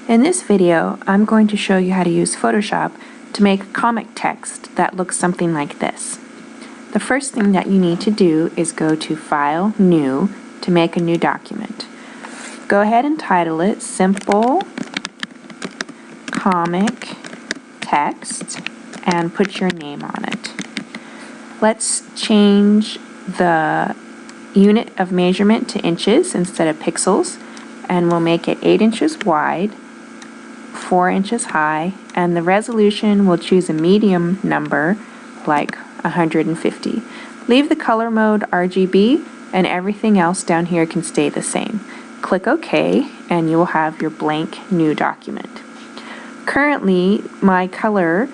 In this video, I'm going to show you how to use Photoshop to make comic text that looks something like this. The first thing that you need to do is go to File, New, to make a new document. Go ahead and title it Simple Comic Text and put your name on it. Let's change the unit of measurement to inches instead of pixels, and we'll make it 8 inches wide, 4 inches high, and the resolution we'll choose a medium number like 150. Leave the color mode RGB and everything else down here can stay the same. Click OK and you will have your blank new document. Currently my color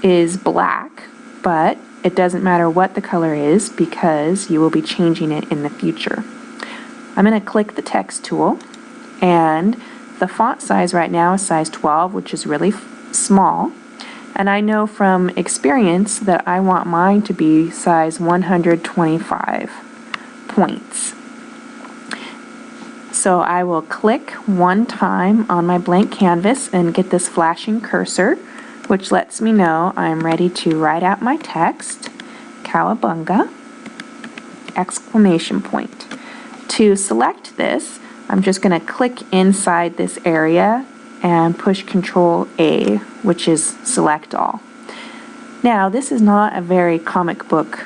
is black, but it doesn't matter what the color is because you will be changing it in the future. I'm going to click the text tool, and the font size right now is size 12, which is really small, and I know from experience that I want mine to be size 125 points. So I will click one time on my blank canvas and get this flashing cursor, which lets me know I'm ready to write out my text, Cowabunga, exclamation point. To select this, I'm just going to click inside this area and push Control A, which is select all. Now, this is not a very comic book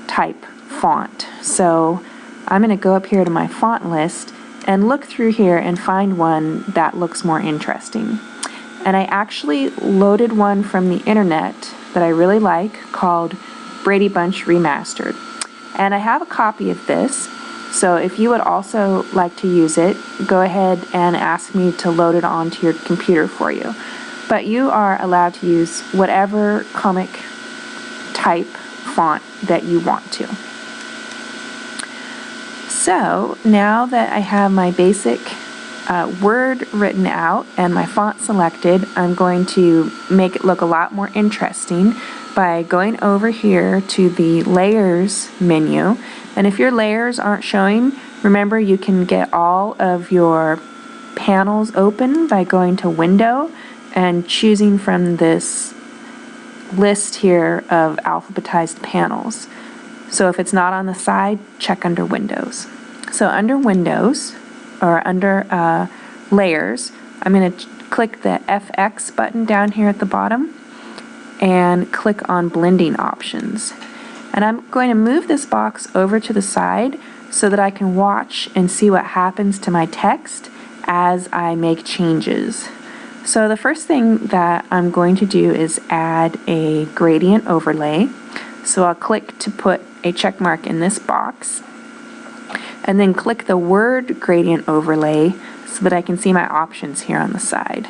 type font, so I'm going to go up here to my font list and look through here and find one that looks more interesting. And I actually loaded one from the internet that I really like called Brady Bunch Remastered. And I have a copy of this. So if you would also like to use it, go ahead and ask me to load it onto your computer for you. But you are allowed to use whatever comic type font that you want to. So now that I have my basic word written out and my font selected, I'm going to make it look a lot more interesting by going over here to the Layers menu. And if your layers aren't showing, remember you can get all of your panels open by going to Window and choosing from this list here of alphabetized panels. So if it's not on the side, check under Windows. So under Windows, or under Layers, I'm going to click the FX button down here at the bottom and click on Blending Options. And I'm going to move this box over to the side so that I can watch and see what happens to my text as I make changes. So the first thing that I'm going to do is add a gradient overlay. So I'll click to put a check mark in this box, and then click the word gradient overlay so that I can see my options here on the side.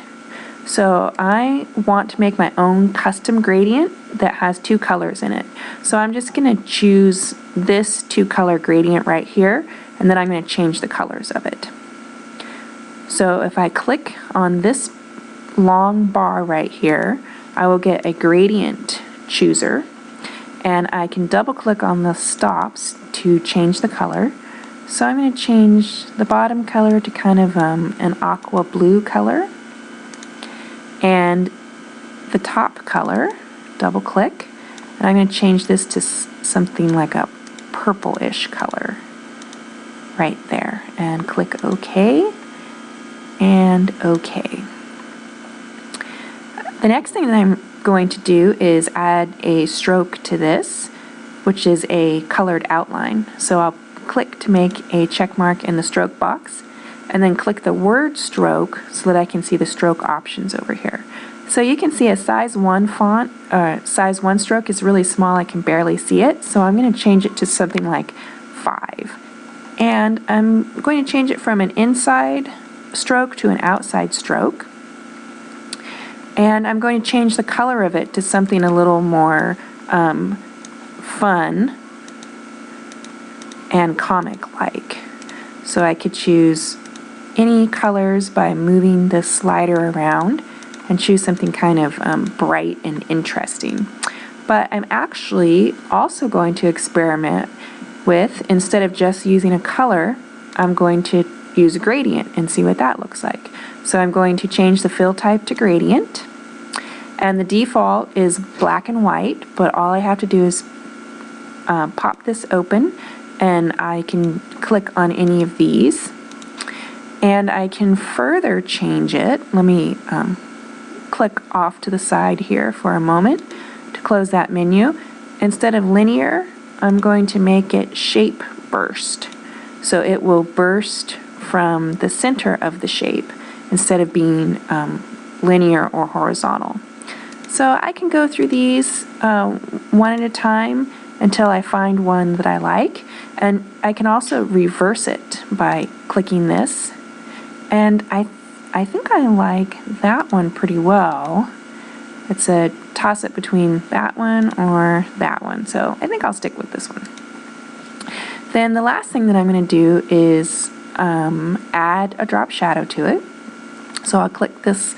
So I want to make my own custom gradient that has 2 colors in it. So I'm just going to choose this 2-color gradient right here, and then I'm going to change the colors of it. So if I click on this long bar right here, I will get a gradient chooser, and I can double click on the stops to change the color. So I'm going to change the bottom color to kind of an aqua blue color, and the top color, double click, and I'm going to change this to something like a purplish color right there, and click OK and OK. The next thing that I'm going to do is add a stroke to this, which is a colored outline. So I'll click to make a check mark in the stroke box, and then click the word stroke so that I can see the stroke options over here. So you can see a size 1 font, size 1 stroke is really small, I can barely see it, so I'm going to change it to something like 5. And I'm going to change it from an inside stroke to an outside stroke. And I'm going to change the color of it to something a little more fun and comic-like. So I could choose any colors by moving this slider around and choose something kind of bright and interesting. But I'm actually also going to experiment with, instead of just using a color, I'm going to use a gradient and see what that looks like. So I'm going to change the fill type to gradient, and the default is black and white, but all I have to do is pop this open, and I can click on any of these, and I can further change it. Let me click off to the side here for a moment to close that menu. Instead of linear, I'm going to make it shape burst. So it will burst from the center of the shape instead of being linear or horizontal. So I can go through these one at a time until I find one that I like, and I can also reverse it by clicking this, and I think I like that one pretty well. It's a toss-up between that one or that one, so I think I'll stick with this one. Then the last thing that I'm going to do is add a drop shadow to it. So I'll click this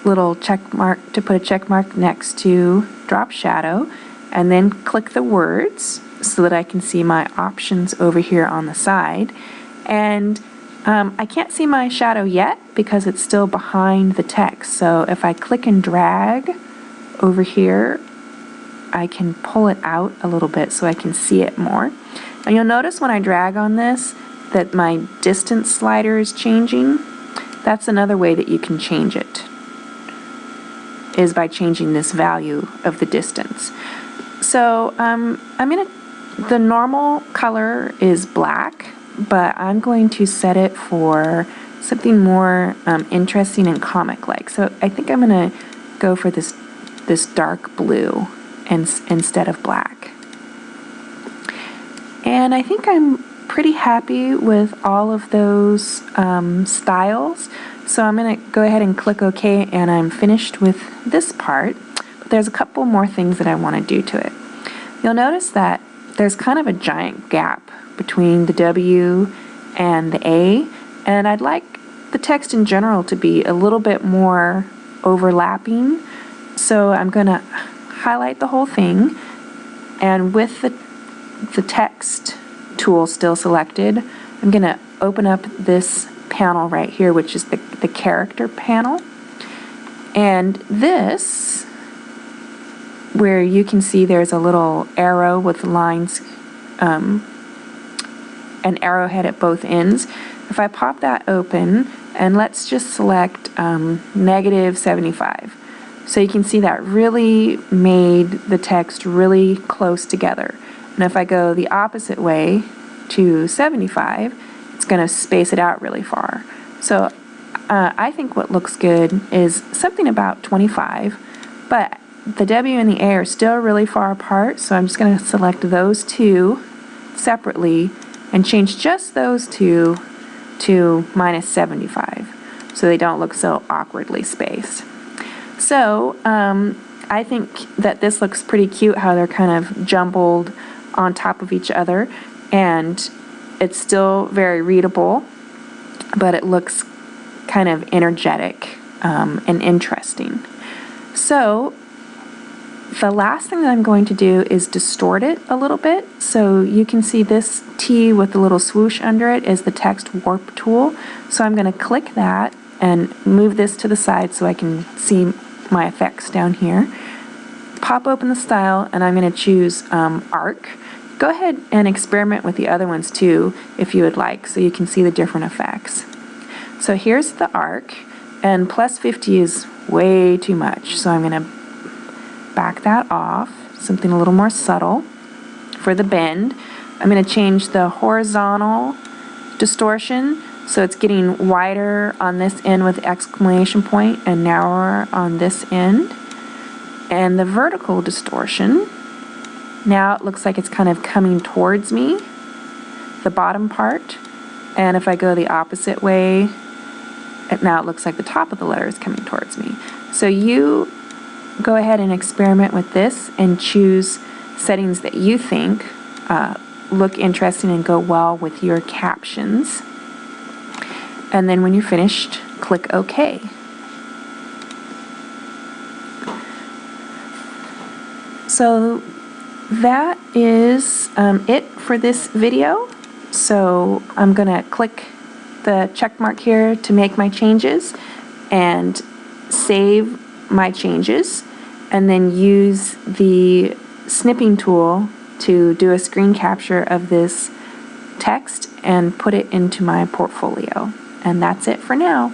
little check mark to put a check mark next to drop shadow, and then click the words so that I can see my options over here on the side. And I can't see my shadow yet because it's still behind the text. So if I click and drag over here, I can pull it out a little bit so I can see it more. And you'll notice when I drag on this that my distance slider is changing. That's another way that you can change it, is by changing this value of the distance. So the normal color is black, but I'm going to set it for something more interesting and comic-like. So I think I'm going to go for this dark blue instead of black. And I think I'm pretty happy with all of those styles. So I'm going to go ahead and click OK, and I'm finished with this part. But there's a couple more things that I want to do to it. You'll notice that there's kind of a giant gap between the W and the A, and I'd like the text in general to be a little bit more overlapping. So I'm going to highlight the whole thing, and with the text tool still selected, I'm going to open up this panel right here, which is the character panel. And this, where you can see there's a little arrow with lines, an arrowhead at both ends. If I pop that open, and let's just select -75. So you can see that really made the text really close together. And if I go the opposite way to 75, it's going to space it out really far. So I think what looks good is something about 25, but the W and the A are still really far apart, so I'm just going to select those two separately and change just those two to -75 so they don't look so awkwardly spaced. So I think that this looks pretty cute, how they're kind of jumbled on top of each other, and it's still very readable, but it looks kind of energetic and interesting. So the last thing that I'm going to do is distort it a little bit. So you can see this T with the little swoosh under it is the text warp tool. So I'm going to click that and move this to the side so I can see my effects down here. Pop open the style, and I'm going to choose arc. Go ahead and experiment with the other ones too if you would like, so you can see the different effects. So here's the arc, and +50 is way too much, so I'm going to back that off, something a little more subtle. For the bend, I'm going to change the horizontal distortion, so it's getting wider on this end with exclamation point and narrower on this end. And the vertical distortion, now it looks like it's kind of coming towards me, the bottom part. And if I go the opposite way, now it looks like the top of the letter is coming towards me. So you go ahead and experiment with this and choose settings that you think look interesting and go well with your captions. And then when you're finished, click OK. So that is it for this video. So I'm going to click the check mark here to make my changes and save my changes, and then use the snipping tool to do a screen capture of this text and put it into my portfolio. And that's it for now.